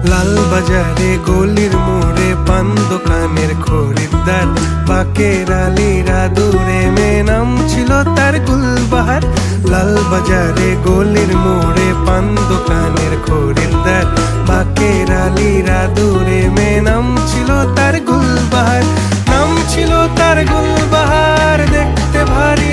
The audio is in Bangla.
লাল বাজারে গলির মোড়ে পান দোকানের খরিদ্দার, বাকের আলীরা দূরে মে নাম ছিল তার গুলবাহার। লাল বাজারে গলির মোড়ে পান দোকানের খরিদ্দার, বাকের আলীরা দূরে মে নাম ছিল তার গুলবাহার। নাম ছিল তার গুলবাহার, দেখতে ভারী